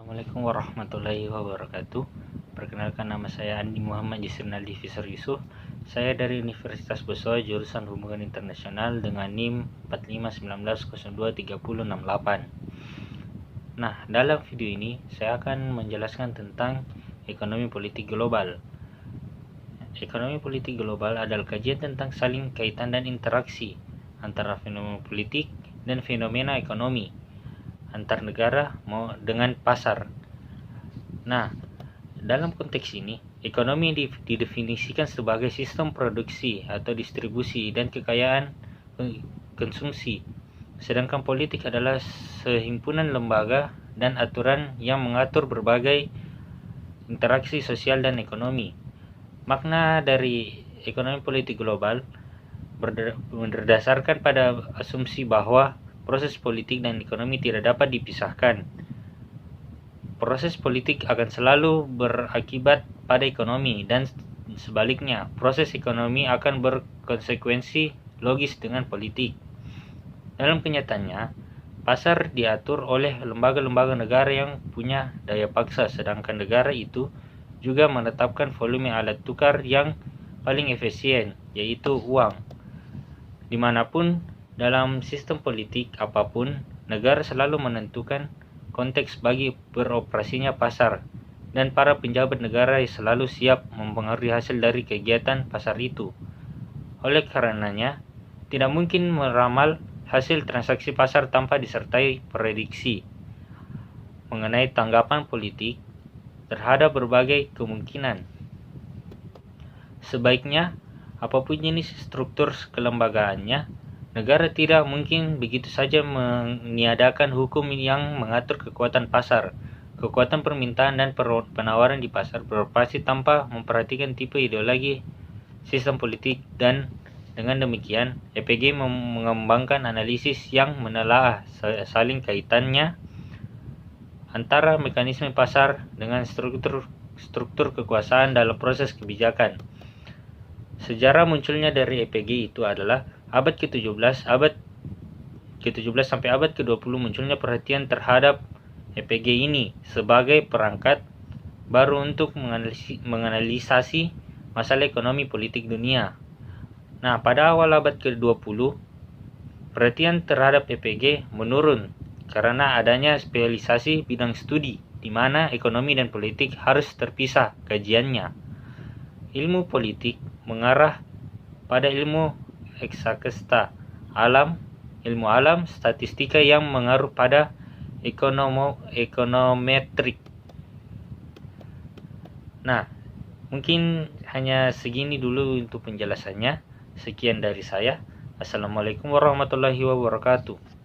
Assalamualaikum warahmatullahi wabarakatuh. Perkenalkan, nama saya Andi Muhammad Yusrinaldi Fisar Yusuf. Saya dari Universitas Besoa, jurusan Hubungan Internasional dengan NIM 4519023068. Nah, dalam video ini saya akan menjelaskan tentang ekonomi politik global. Ekonomi politik global adalah kajian tentang saling kaitan dan interaksi antara fenomena politik dan fenomena ekonomi antar negara dengan pasar. Nah, dalam konteks ini, ekonomi didefinisikan sebagai sistem produksi atau distribusi dan kekayaan konsumsi, sedangkan politik adalah sehimpunan lembaga dan aturan yang mengatur berbagai interaksi sosial dan ekonomi. Makna dari ekonomi politik global berdasarkan pada asumsi bahwa proses politik dan ekonomi tidak dapat dipisahkan. Proses politik akan selalu berakibat pada ekonomi, dan sebaliknya, proses ekonomi akan berkonsekuensi logis dengan politik. Dalam kenyataannya, pasar diatur oleh lembaga-lembaga negara yang punya daya paksa, sedangkan negara itu juga menetapkan volume alat tukar yang paling efisien, yaitu uang. Dimanapun dalam sistem politik apapun, negara selalu menentukan konteks bagi beroperasinya pasar, dan para penjabat negara selalu siap mempengaruhi hasil dari kegiatan pasar itu. Oleh karenanya, tidak mungkin meramal hasil transaksi pasar tanpa disertai prediksi mengenai tanggapan politik terhadap berbagai kemungkinan. Sebaiknya, apapun jenis struktur kelembagaannya, negara tidak mungkin begitu saja meniadakan hukum yang mengatur kekuatan pasar. Kekuatan permintaan dan penawaran di pasar beroperasi tanpa memperhatikan tipe ideologi sistem politik, dan dengan demikian EPG mengembangkan analisis yang menelaah saling kaitannya antara mekanisme pasar dengan struktur kekuasaan dalam proses kebijakan. Sejarah munculnya dari EPG itu adalah abad ke-17 sampai abad ke-20 munculnya perhatian terhadap EPG ini sebagai perangkat baru untuk menganalisasi masalah ekonomi politik dunia. Nah, pada awal abad ke-20, perhatian terhadap EPG menurun karena adanya spesialisasi bidang studi di mana ekonomi dan politik harus terpisah kajiannya. Ilmu politik mengarah pada ilmu eksakta alam, ilmu alam, statistika yang mengaruh pada ekonometrik. Nah, mungkin hanya segini dulu untuk penjelasannya. Sekian dari saya. Assalamualaikum warahmatullahi wabarakatuh.